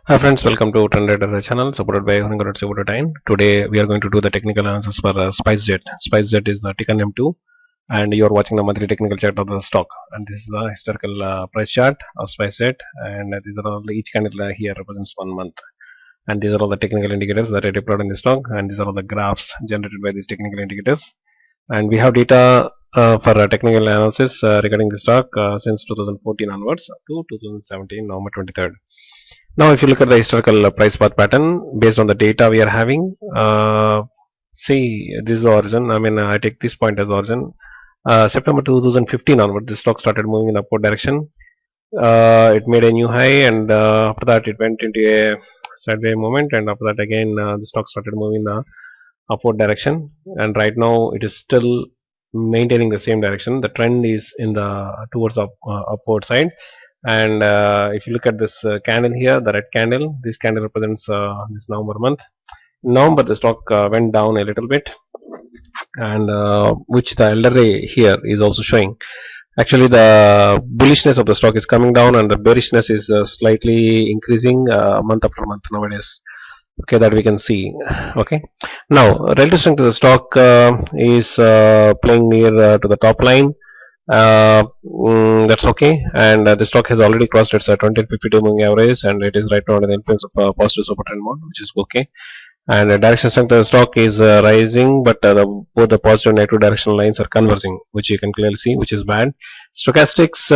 Hi friends, welcome to TRENDRIDER channel supported by Time. Today we are going to do the technical analysis for Spicejet. Spicejet is the ticker name 2 and you are watching the monthly technical chart of the stock, and this is the historical price chart of Spicejet, and these are all each candle here represents 1 month, and these are all the technical indicators that are deployed in the stock, and these are all the graphs generated by these technical indicators. And we have data for technical analysis regarding the stock since 2014 onwards up to 2017 November 23rd. Now, if you look at the historical price path pattern based on the data we are having, see this is the origin. I mean, I take this point as origin. September 2015 onward, the stock started moving in upward direction. It made a new high, and after that, it went into a sideways movement, and after that, again, the stock started moving in the upward direction. And right now, it is still maintaining the same direction. The trend is in the towards upward side, and if you look at this candle here, the red candle, this candle represents this November month. In November, the stock went down a little bit, and which the elder ray here is also showing. Actually, the bullishness of the stock is coming down, and the bearishness is slightly increasing month after month nowadays. Okay, that we can see. Okay, now relative strength of the stock is playing near to the top line. That's okay, and the stock has already crossed its 20 and 52 moving average, and it is right now under the influence of positive super trend mode, which is okay. And the direction strength of the stock is rising, but both the positive and negative directional lines are converging, which you can clearly see, which is bad. Stochastics,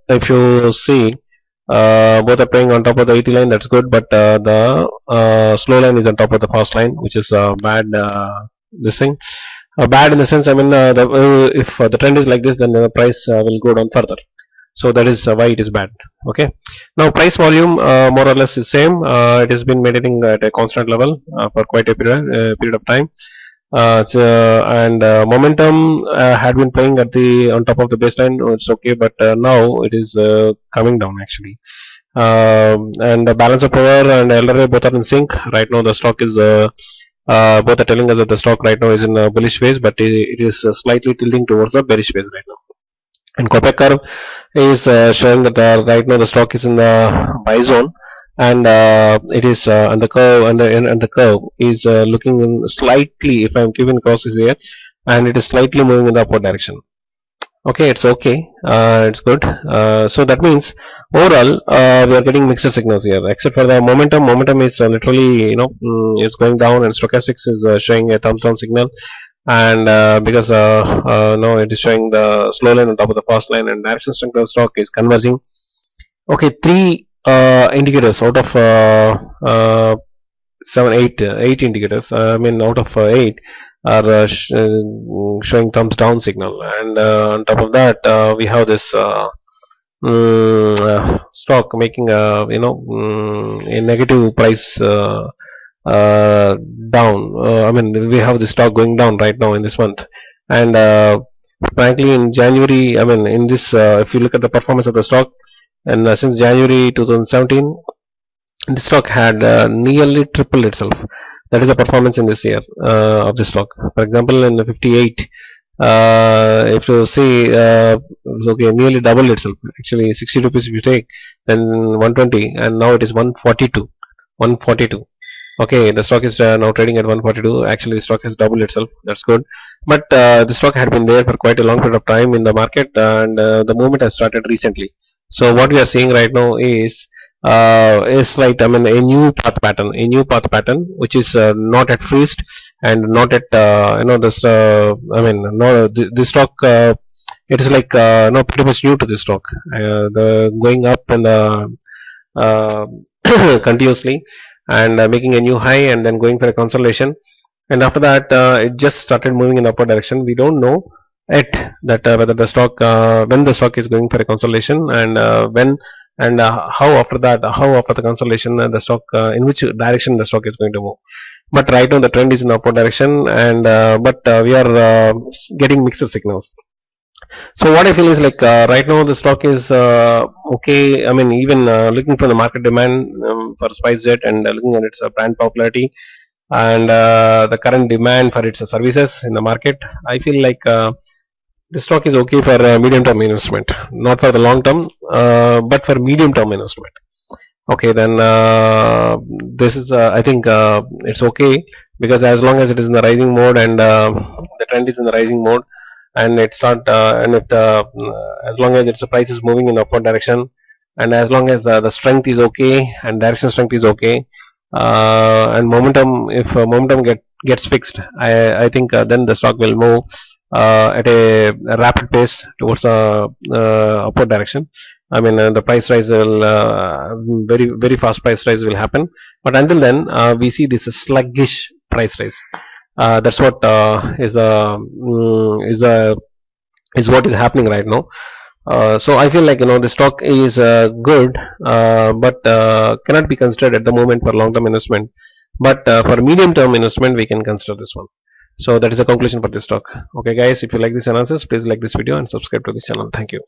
if you see, both are playing on top of the 80 line, that's good, but the slow line is on top of the fast line, which is bad. This thing. Bad in the sense, I mean, if the trend is like this, then the price will go down further. So that is why it is bad. Okay. Now price volume more or less is same. It has been maintaining at a constant level for quite a period of time. And momentum had been playing at the on top of the baseline. It's okay, but now it is coming down actually. And the balance of power and LRA both are in sync. Right now the stock is both are telling us that the stock right now is in a bullish phase, but it is slightly tilting towards the bearish phase right now. And Kopeck curve is showing that right now the stock is in the buy zone, and it is and the curve and the curve is looking in slightly. If I am giving crosses here, and it is slightly moving in the upward direction. Okay, it's okay, it's good. So that means overall we are getting mixed signals here, except for the momentum is literally, it's going down, and stochastics is showing a thumbs down signal, and because no, it is showing the slow line on top of the fast line, and direction strength of the stock is converging. Okay, three indicators out of 8 indicators, I mean out of 8 are showing thumbs down signal, and on top of that we have this stock making a a negative price down. I mean, we have the stock going down right now in this month, and frankly in January, I mean in this if you look at the performance of the stock, and since January 2017, the stock had nearly tripled itself. That is the performance in this year of the stock. For example, in the 58, if you see, okay, nearly doubled itself. Actually, 60 rupees if you take, then 120, and now it is 142. 142. Okay, the stock is now trading at 142. Actually, the stock has doubled itself. That's good. But the stock had been there for quite a long period of time in the market, and the movement has started recently. So what we are seeing right now is like, I mean, a new path pattern, which is not at freezed and not at this. I mean, no, this stock. It is like no, pretty much new to this stock. The going up and continuously, and making a new high, and then going for a consolidation, and after that it just started moving in the upward direction. We don't know yet that whether the stock when the stock is going for a consolidation, and when and how after the consolidation the stock in which direction the stock is going to move. But right now the trend is in the upward direction, and but we are getting mixed signals. So what I feel is like right now the stock is okay. I mean, even looking for the market demand for Spicejet, and looking at its brand popularity, and the current demand for its services in the market, I feel like the stock is okay for medium term investment, not for the long term, but for medium term investment. Okay, then this is I think it's okay, because as long as it is in the rising mode, and the trend is in the rising mode, and it start and it as long as its price is moving in the upward direction, and as long as the strength is okay and direction strength is okay, and momentum, if momentum gets fixed, I think then the stock will move at a rapid pace towards the upward direction. I mean, the price rise will very fast price rise will happen. But until then, we see this sluggish price rise. That's what is what is happening right now. So I feel like, the stock is good, but cannot be considered at the moment for long term investment. But for medium term investment, we can consider this one. So that is a conclusion for this stock. Okay, guys, if you like this analysis, please like this video and subscribe to this channel. Thank you.